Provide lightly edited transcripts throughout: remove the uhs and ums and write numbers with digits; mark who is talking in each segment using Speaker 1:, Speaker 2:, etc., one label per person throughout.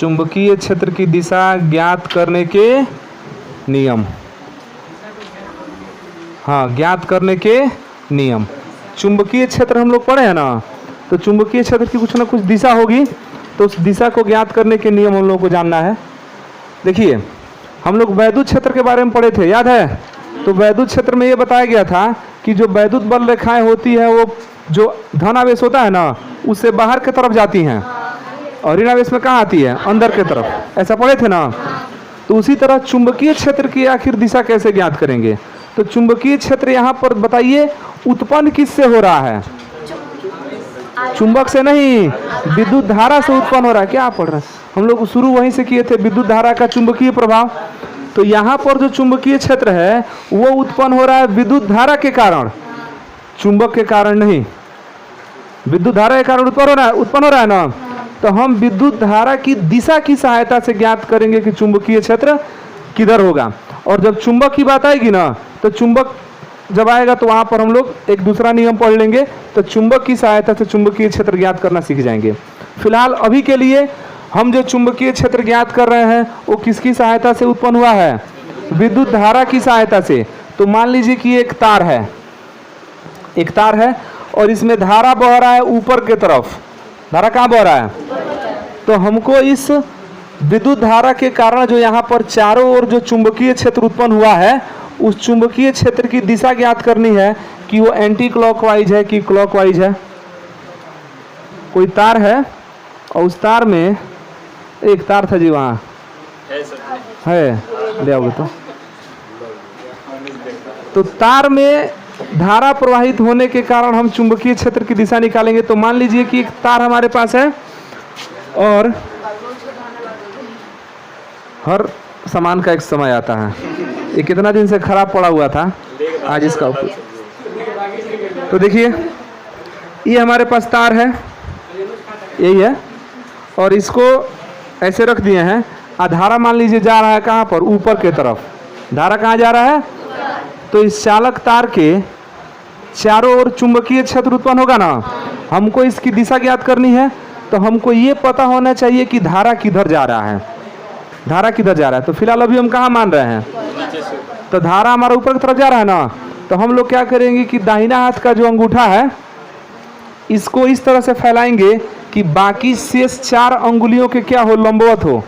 Speaker 1: चुंबकीय क्षेत्र की दिशा ज्ञात करने के नियम। हाँ, ज्ञात करने के नियम। चुंबकीय क्षेत्र हम लोग पढ़े हैं ना, तो चुंबकीय क्षेत्र की कुछ ना कुछ दिशा होगी, तो उस दिशा को ज्ञात करने के नियम हम लोग को जानना है। देखिए, हम लोग वैद्युत क्षेत्र के बारे में पढ़े थे, याद है? तो वैद्युत क्षेत्र में ये बताया गया था कि जो वैद्युत बल रेखाएं होती है वो जो धनावेश होता है ना, उससे बाहर की तरफ जाती हैं और ऋणावेश में कहाँ आती है? अंदर की तरफ। ऐसा पढ़े थे ना? तो उसी तरह चुंबकीय क्षेत्र की आखिर दिशा कैसे ज्ञात करेंगे? तो चुंबकीय क्षेत्र यहाँ पर बताइए उत्पन्न किससे हो रहा है? चुंबक से नहीं, विद्युत धारा से उत्पन्न हो रहा है। क्या पढ़ रहे हैं हम लोग? शुरू वहीं से किए थे, विद्युत धारा का चुंबकीय प्रभाव। तो यहाँ पर जो चुंबकीय क्षेत्र है वो उत्पन्न हो रहा है विद्युत धारा के कारण, चुंबक के कारण नहीं। विद्युत धारा के कारण उत्पन्न हो रहा है ना। तो हम विद्युत धारा की दिशा की सहायता से ज्ञात करेंगे कि चुंबकीय क्षेत्र किधर होगा। और जब चुंबक की बात आएगी ना, तो चुंबक जब आएगा तो वहाँ पर हम लोग एक दूसरा नियम पढ़ लेंगे, तो चुंबक की सहायता से चुंबकीय क्षेत्र ज्ञात करना सीख जाएंगे। फिलहाल अभी के लिए हम जो चुंबकीय क्षेत्र ज्ञात कर रहे हैं वो किसकी सहायता से उत्पन्न हुआ है? विद्युत धारा की सहायता से। तो मान लीजिए कि एक तार है, एक तार है और इसमें धारा बह रहा है ऊपर की तरफ। धारा कहाँ बह रहा है? तो हमको इस विद्युत धारा के कारण जो यहाँ पर चारों ओर जो चुंबकीय क्षेत्र उत्पन्न हुआ है, उस चुंबकीय क्षेत्र की दिशा ज्ञात करनी है कि वो एंटी क्लॉकवाइज है कि क्लॉकवाइज है। कोई तार है और उस तार में एक तार था जी, वहाँ है, ले आओगे तो तार में धारा प्रवाहित होने के कारण हम चुंबकीय क्षेत्र की दिशा निकालेंगे। तो मान लीजिए कि एक तार हमारे पास है और हर सामान का एक समय आता है। ये कितना दिन से खराब पड़ा हुआ था, आज इसका उपयोग। तो देखिए, ये हमारे पास तार है, यही है, और इसको ऐसे रख दिए हैं। धारा मान लीजिए जा रहा है कहाँ पर? ऊपर के तरफ। धारा कहाँ जा रहा है? तो इस चालक तार के चारों ओर चुंबकीय क्षेत्र उत्पन्न होगा ना। हमको इसकी दिशा ज्ञात करनी है, तो हमको ये पता होना चाहिए कि धारा किधर जा रहा है, धारा किधर जा रहा है। तो फिलहाल अभी हम कहाँ मान रहे हैं? तो धारा हमारा ऊपर की तरफ जा रहा है ना। तो हम लोग क्या करेंगे कि दाहिना हाथ का जो अंगूठा है इसको इस तरह से फैलाएंगे कि बाकी शेष 4 अंगुलियों के क्या हो? लंबवत हो।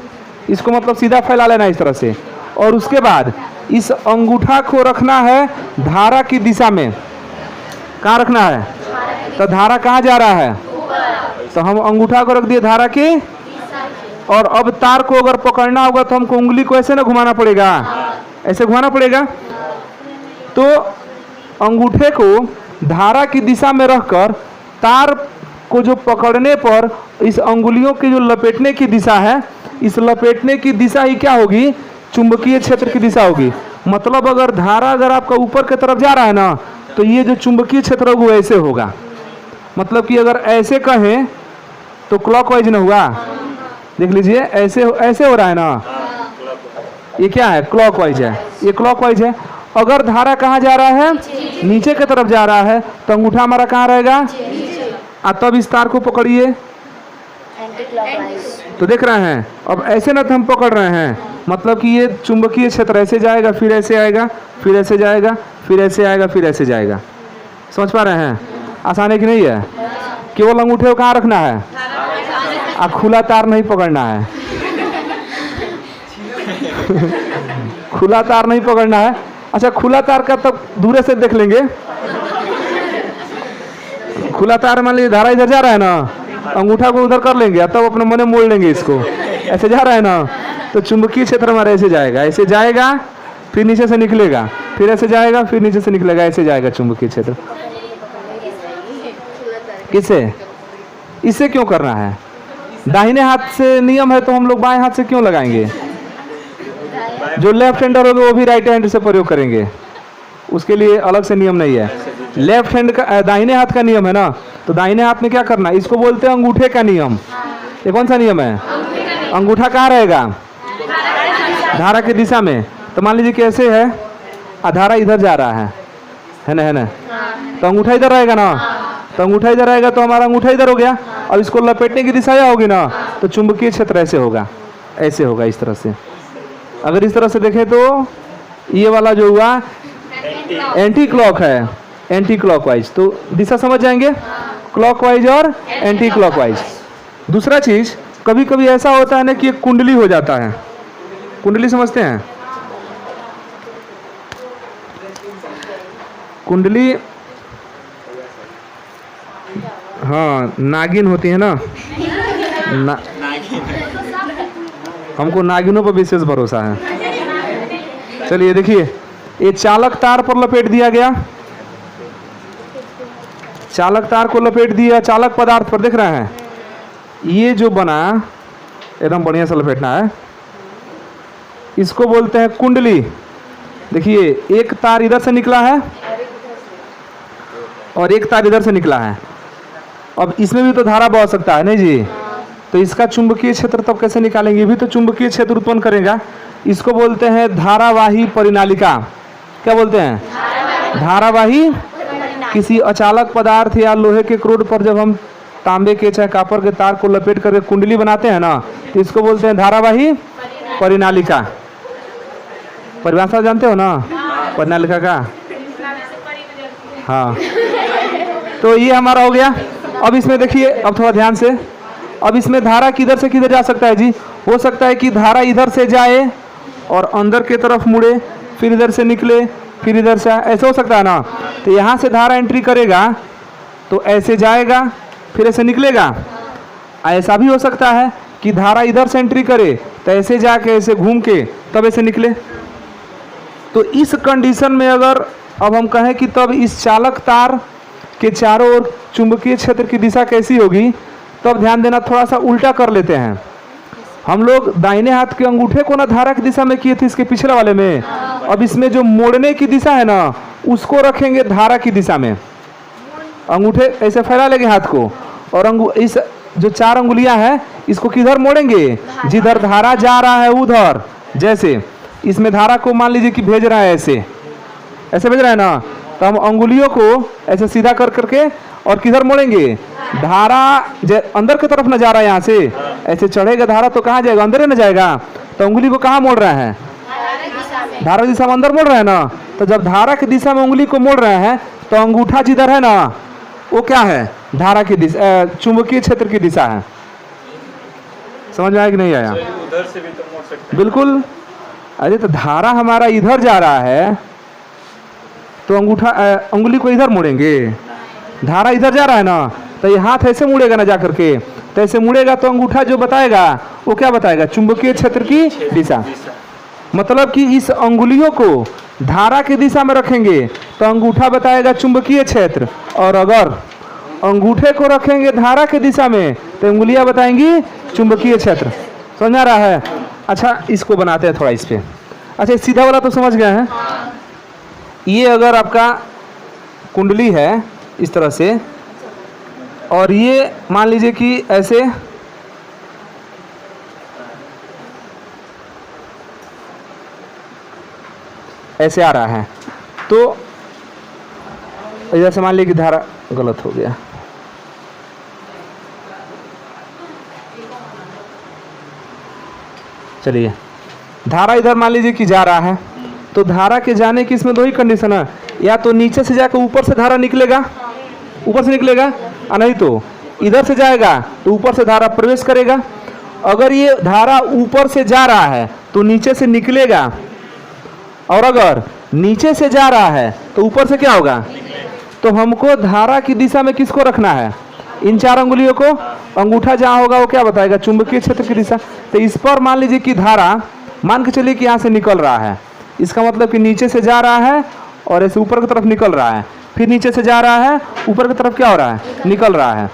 Speaker 1: इसको मतलब सीधा फैला लेना इस तरह से, और उसके बाद इस अंगूठा को रखना है धारा की दिशा में। कहाँ रखना है? तो धारा कहाँ जा रहा है? तो हम अंगूठा को रख दिए धारा की, और अब तार को अगर पकड़ना होगा तो हमको उंगली को ऐसे ना घुमाना पड़ेगा, ऐसे घुमाना पड़ेगा। तो अंगूठे को धारा की दिशा में रखकर तार को जो पकड़ने पर इस अंगुलियों की जो लपेटने की दिशा है, इस लपेटने की दिशा ही क्या होगी? चुंबकीय क्षेत्र की दिशा होगी। मतलब अगर धारा अगर आपका ऊपर की तरफ जा रहा है ना, तो ये जो चुंबकीय क्षेत्र होगा वो ऐसे होगा। मतलब कि अगर ऐसे कहें तो क्लॉकवाइज ना हुआ। देख लीजिए, ऐसे ऐसे हो रहा है ना, ये क्या है? क्लॉकवाइज है, ये क्लॉकवाइज है। अगर धारा कहाँ जा रहा है? नीचे की तरफ जा रहा है, तो अंगूठा हमारा कहाँ रहेगा? तब इस तार को पकड़िए, तो देख रहे हैं। अब ऐसे ना तो हम पकड़ रहे हैं, मतलब कि ये चुंबकीय क्षेत्र ऐसे जाएगा, फिर ऐसे आएगा, फिर ऐसे जाएगा, फिर ऐसे आएगा, फिर ऐसे जाएगा। समझ पा रहे हैं? आसान है कि नहीं है? केवल अंगूठे को कहाँ रखना है? खुला तार नहीं पकड़ना है। खुला तार नहीं पकड़ना है। अच्छा, खुला तार का तब दूर से देख लेंगे। खुला तार मान लीजिए धारा इधर जा रहा है ना, अंगूठा को उधर कर लेंगे, तब अपने मन में मोड़ लेंगे इसको। ऐसे जा रहा है ना, तो चुंबकीय क्षेत्र हमारा ऐसे जाएगा, ऐसे जाएगा, फिर नीचे से निकलेगा, फिर ऐसे जाएगा, फिर नीचे से निकलेगा, ऐसे जाएगा चुंबकीय क्षेत्र। किसे? इसे क्यों करना है? दाहिने हाथ से नियम है, तो हम लोग बाएं हाथ से क्यों लगाएंगे? जो लेफ्ट हैंडर होगा वो भी राइट हैंड से प्रयोग करेंगे, उसके लिए अलग से नियम नहीं है। लेफ्ट हैंड का दाहिने हाथ का नियम है ना, तो दाहिने हाथ में क्या करना है? इसको बोलते हैं अंगूठे का नियम। ये कौन सा नियम है? अंगूठा कहाँ रहेगा? धारा की दिशा में। तो मान लीजिए कैसे है, धारा इधर जा रहा है ना, है ना, तो अंगूठा इधर रहेगा ना। तो अंगूठा इधर रहेगा तो हमारा अंगूठा इधर हो गया। अब इसको लपेटने की दिशा क्या होगी ना, तो चुंबकीय क्षेत्र ऐसे होगा। ऐसे होगा इस तरह से। अगर इस तरह से देखें तो ये वाला जो हुआ एंटी क्लॉक है, एंटी क्लॉकवाइज। तो दिशा समझ जाएंगे, क्लॉकवाइज और एंटी क्लॉकवाइज। दूसरा चीज, कभी कभी ऐसा होता है ना कि एक कुंडली हो जाता है। कुंडली समझते हैं? कुंडली, हाँ, नागिन होती है ना, हमको नागिनों पर विशेष भरोसा है। चलिए देखिए, ये चालक तार पर लपेट दिया गया, चालक तार को लपेट दिया चालक पदार्थ पर, देख रहे हैं? ये जो बना, एकदम बढ़िया से लपेटना है, इसको बोलते हैं कुंडली। देखिए, एक तार इधर से निकला है और एक तार इधर से निकला है। अब इसमें भी तो धारा बह सकता है, नहीं जी? तो इसका चुंबकीय क्षेत्र तब कैसे निकालेंगे? ये भी तो चुंबकीय क्षेत्र उत्पन्न करेगा। इसको बोलते हैं धारावाही परिनालिका। क्या बोलते हैं? धारावाही। किसी अचालक पदार्थ या लोहे के क्रोड पर जब हम तांबे के चाहे कॉपर के तार को लपेट करके कुंडली बनाते हैं ना, तो इसको बोलते हैं धारावाही परिनालिका। परिभाषा जानते हो ना परिनालिका का? हाँ, तो ये हमारा हो गया। अब इसमें देखिए, अब थोड़ा ध्यान से, अब इसमें धारा किधर से किधर जा सकता है जी? हो सकता है कि धारा इधर से जाए और अंदर की तरफ मुड़े, फिर इधर से निकले, फिर इधर से, ऐसे हो सकता है ना? तो यहाँ से धारा एंट्री करेगा तो ऐसे जाएगा, फिर ऐसे निकलेगा। ऐसा भी हो सकता है कि धारा इधर से एंट्री करे तो ऐसे जाके ऐसे घूम के तब ऐसे निकले। तो इस कंडीशन में अगर अब हम कहें कि तब इस चालक तार के चारों ओर चुंबकीय क्षेत्र की दिशा कैसी होगी, तब ध्यान देना, थोड़ा सा उल्टा कर लेते हैं। हम लोग दाहिने हाथ के अंगूठे को ना धारा की दिशा में किए थे इसके पिछले वाले में। अब इसमें जो मोड़ने की दिशा है ना, उसको रखेंगे धारा की दिशा में। अंगूठे ऐसे फैला लेंगे हाथ को, और इस जो 4 अंगुलियां हैं इसको किधर मोड़ेंगे? जिधर धारा जा रहा है उधर। जैसे इसमें धारा को मान लीजिए कि भेज रहा है, ऐसे ऐसे भेज रहा है ना, तो हम अंगुलियों को ऐसे सीधा कर करके और किधर मोड़ेंगे? धारा अंदर की तरफ न जा रहा है, यहाँ से ऐसे चढ़ेगा धारा तो कहाँ जाएगा? अंदर ही न जाएगा। तो अंगुली को कहाँ मोड़ रहा है? धारा की दिशा में अंदर मोड़ रहा है ना। तो जब धारा की दिशा में उंगली को मोड़ रहे हैं तो अंगूठा जिधर है ना, वो क्या है? धारा की दिशा, चुंबकीय क्षेत्र की दिशा है। समझ में आया कि नहीं आया?
Speaker 2: उधर से भी तो मोड़ सकते हैं।
Speaker 1: बिल्कुल। अरे तो धारा हमारा इधर जा रहा है तो अंगूठा उंगली को इधर मोड़ेंगे। धारा इधर जा रहा है ना, तो ये हाथ ऐसे मुड़ेगा ना जा करके, तो ऐसे मुड़ेगा तो अंगूठा जो बताएगा वो क्या बताएगा? चुंबकीय क्षेत्र की दिशा। मतलब कि इस अंगुलियों को धारा की दिशा में रखेंगे तो अंगूठा बताएगा चुंबकीय क्षेत्र, और अगर अंगूठे को रखेंगे धारा की दिशा में तो अंगुलियां बताएंगी चुंबकीय क्षेत्र। समझ आ रहा है? अच्छा, इसको बनाते हैं थोड़ा इस पे। अच्छा, सीधा वाला तो समझ गए हैं। ये अगर आपका कुंडली है इस तरह से, और ये मान लीजिए कि ऐसे ऐसे आ रहा है, तो इधर से मान लीजिए कि धारा गलत हो गया। चलिए, धारा इधर मान लीजिए कि जा रहा है, तो धारा के जाने की इसमें 2 ही कंडीशन है। या तो नीचे से जाकर ऊपर से धारा निकलेगा, ऊपर से निकलेगा, और नहीं तो इधर से जाएगा तो ऊपर से धारा प्रवेश करेगा। अगर ये धारा ऊपर से जा रहा है तो नीचे से निकलेगा, और अगर नीचे से जा रहा है तो ऊपर से क्या होगा? तो हमको धारा की दिशा में किसको रखना है? इन 4 अंगुलियों को। अंगूठा जहाँ होगा वो क्या बताएगा? चुंबकीय क्षेत्र की दिशा। तो इस पर मान लीजिए कि धारा, मान के चलिए कि यहाँ से निकल रहा है, इसका मतलब कि नीचे से जा रहा है और ऐसे ऊपर की तरफ निकल रहा है, फिर नीचे से जा रहा है, ऊपर की तरफ क्या हो रहा है? निकल रहा है।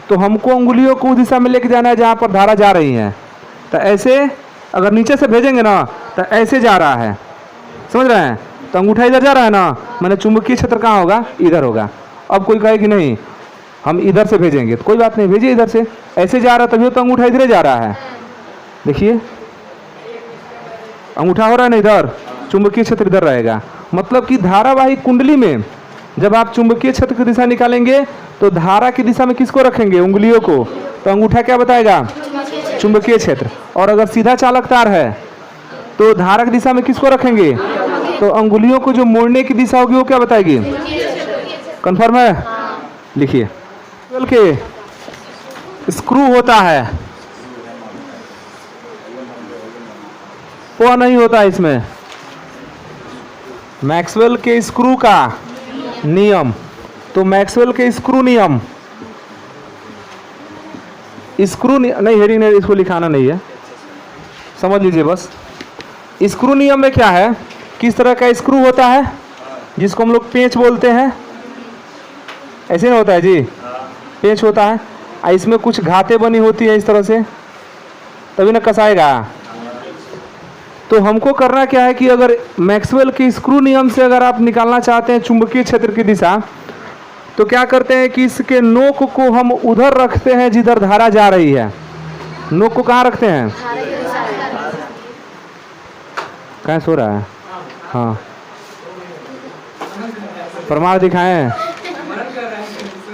Speaker 1: तो हमको अंगुलियों को उस दिशा में लेके जाना है जहाँ पर धारा जा रही है। तो ऐसे अगर नीचे से भेजेंगे ना तो ऐसे जा रहा है, समझ रहे हैं? तो अंगूठा इधर जा रहा है ना, मैंने चुंबकीय क्षेत्र कहाँ होगा? इधर होगा। अब कोई कहे कि नहीं हम इधर से भेजेंगे, तो कोई बात नहीं, भेजिए इधर से। ऐसे जा रहा है तभी तो अंगूठा इधर जा रहा है। देखिए अंगूठा हो रहा है ना इधर, चुंबकीय क्षेत्र इधर रहेगा। मतलब कि धारावाही कुंडली में जब आप चुंबकीय क्षेत्र की दिशा निकालेंगे तो धारा की दिशा में किसको रखेंगे? उंगलियों को। तो अंगूठा क्या बताएगा? चुंबकीय क्षेत्र। और अगर सीधा चालक तार है तो धारक दिशा में किसको रखेंगे? तो अंगुलियों को जो मोड़ने की दिशा होगी वो क्या बताएगी? कंफर्म है? लिखिए, के स्क्रू होता है, वो नहीं होता इसमें। मैक्सवेल के स्क्रू का नियम, तो मैक्सवेल के स्क्रू नियम, स्क्रू नहीं, हेडिंग नहीं, इसको लिखाना नहीं है, समझ लीजिए बस। स्क्रू नियम में क्या है, किस तरह का स्क्रू होता है जिसको हम लोग पेंच बोलते हैं, ऐसे नहीं होता है जी, पेंच होता है, इसमें कुछ घातें बनी होती है इस तरह से, तभी ना कसाएगा। तो हमको करना क्या है कि अगर मैक्सवेल के स्क्रू नियम से अगर आप निकालना चाहते हैं चुंबकीय क्षेत्र की दिशा, तो क्या करते हैं कि इसके नोक को हम उधर रखते हैं जिधर धारा जा रही है। नोक को कहाँ रखते हैं? कहाँ सो रहा है? हाँ, प्रमाण दिखाएं।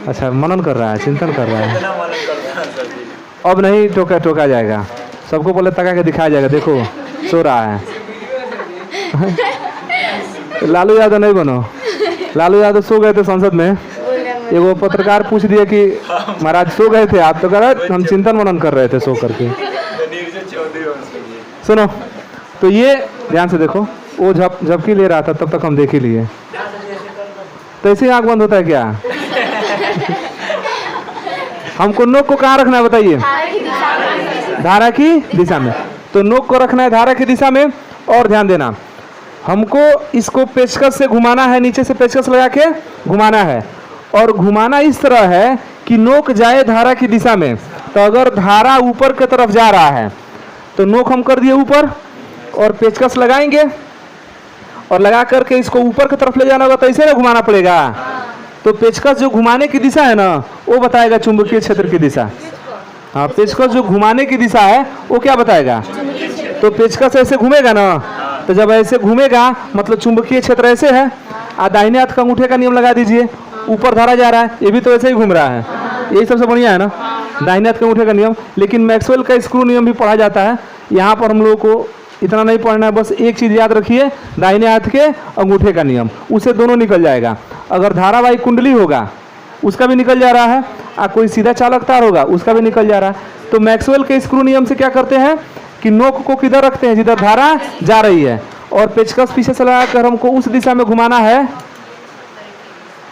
Speaker 1: अच्छा, मनन कर रहा है, चिंतन कर रहा है। अब नहीं टोका जाएगा, सबको पहले तका के दिखाया जाएगा, देखो सो रहा है। लालू यादव नहीं बनो, लालू यादव सो गए थे संसद में, एगो पत्रकार पूछ दिया कि महाराज सो गए थे आप, तो कह रहे हम चिंतन मनन कर रहे थे सो करके। सुनो, तो ये ध्यान से देखो, वो झपकी ले रहा था तब तक हम देख ही लिए। तो ऐसे आँख बंद होता है क्या? हमको नोक को कहाँ रखना है बताइए? धारा की दिशा में। तो नोक को रखना है धारा की दिशा में। और ध्यान देना, हमको इसको पेचकस से घुमाना है, नीचे से पेचकस लगा के घुमाना है, और घुमाना इस तरह है कि नोक जाए धारा की दिशा में। तो अगर धारा ऊपर की तरफ जा रहा है तो नोक हम कर दिए ऊपर, और पेचकस लगाएंगे, और लगा करके इसको ऊपर की तरफ ले जाना होगा, तो ऐसे ना घुमाना पड़ेगा। तो पेचकस जो घुमाने की दिशा है ना, वो बताएगा चुंबकीय क्षेत्र की दिशा। हाँ, पेचकस जो घुमाने की दिशा है वो क्या बताएगा? तो पेचकस ऐसे घूमेगा ना, तो जब ऐसे घूमेगा मतलब चुंबकीय क्षेत्र ऐसे है। दाहिने हाथ का अंगूठे का नियम लगा दीजिए, ऊपर धारा जा रहा है, ये भी तो ऐसे ही घूम रहा है, यही सबसे बढ़िया है ना, दाहिने हाथ के अंगूठे का नियम। लेकिन मैक्सवेल का स्क्रू नियम भी पढ़ा जाता है, यहाँ पर हम लोगों को इतना नहीं पढ़ना है, बस एक चीज़ याद रखिए, दाहिने हाथ के अंगूठे का नियम, उससे दोनों निकल जाएगा। अगर धारावाही कुंडली होगा उसका भी निकल जा रहा है, कोई सीधा चालक तार होगा उसका भी निकल जा रहा है। तो मैक्सवेल के स्क्रू नियम से क्या करते हैं कि नोक को किधर रखते हैं? जिधर धारा जा रही है, और पेचकस पीछे से लगाकर हमको उस दिशा में घुमाना है,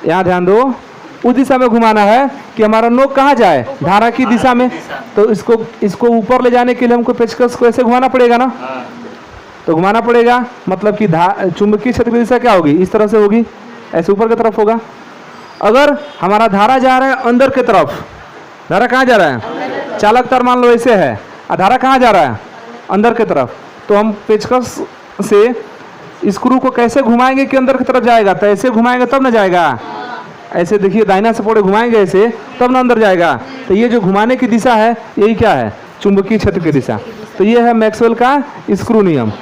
Speaker 1: यहाँ ध्यान दो, उस दिशा में घुमाना है कि हमारा नोक कहाँ जाए? धारा की दिशा में। तो इसको ऊपर ले जाने के लिए हमको पेचकस को ऐसे घुमाना पड़ेगा ना, तो घुमाना पड़ेगा, मतलब कि चुंबकीय क्षेत्र की दिशा क्या होगी? इस तरह से होगी, ऐसे ऊपर की तरफ होगा। अगर हमारा धारा जा रहा है अंदर की तरफ, धारा कहाँ जा रहा है? चालक तार मान लो ऐसे है, धारा कहाँ जा रहा है? अंदर की तरफ। तो हम पेचकस से स्क्रू को कैसे घुमाएंगे कि अंदर की तरफ जाएगा? तो ऐसे घुमाएंगे तब ना जाएगा, ऐसे देखिए दाहिना से पौड़े घुमाएंगे ऐसे, तब ना अंदर जाएगा। तो ये जो घुमाने की दिशा है यही क्या है? चुंबकीय क्षेत्र की दिशा। तो ये है मैक्सवेल का स्क्रू नियम।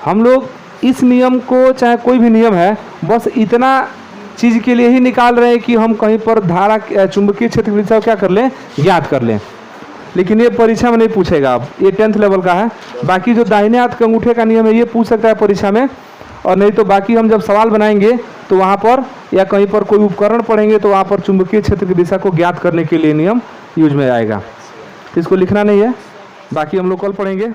Speaker 1: हम लोग इस नियम को, चाहे कोई भी नियम है, बस इतना चीज़ के लिए ही निकाल रहे हैं कि हम कहीं पर धारा चुंबकीय क्षेत्र की दिशा क्या कर लें, ज्ञात कर लें। लेकिन ये परीक्षा में नहीं पूछेगा, अब ये 10th लेवल का है। बाकी जो दाहिने हाथ के अंगूठे का नियम है ये पूछ सकता है परीक्षा में, और नहीं तो बाकी हम जब सवाल बनाएंगे तो वहाँ पर या कहीं पर कोई उपकरण पढ़ेंगे तो वहाँ पर चुंबकीय क्षेत्र की दिशा को ज्ञात करने के लिए नियम यूज में आएगा। तो इसको लिखना नहीं है, बाकी हम लोग कल पढ़ेंगे।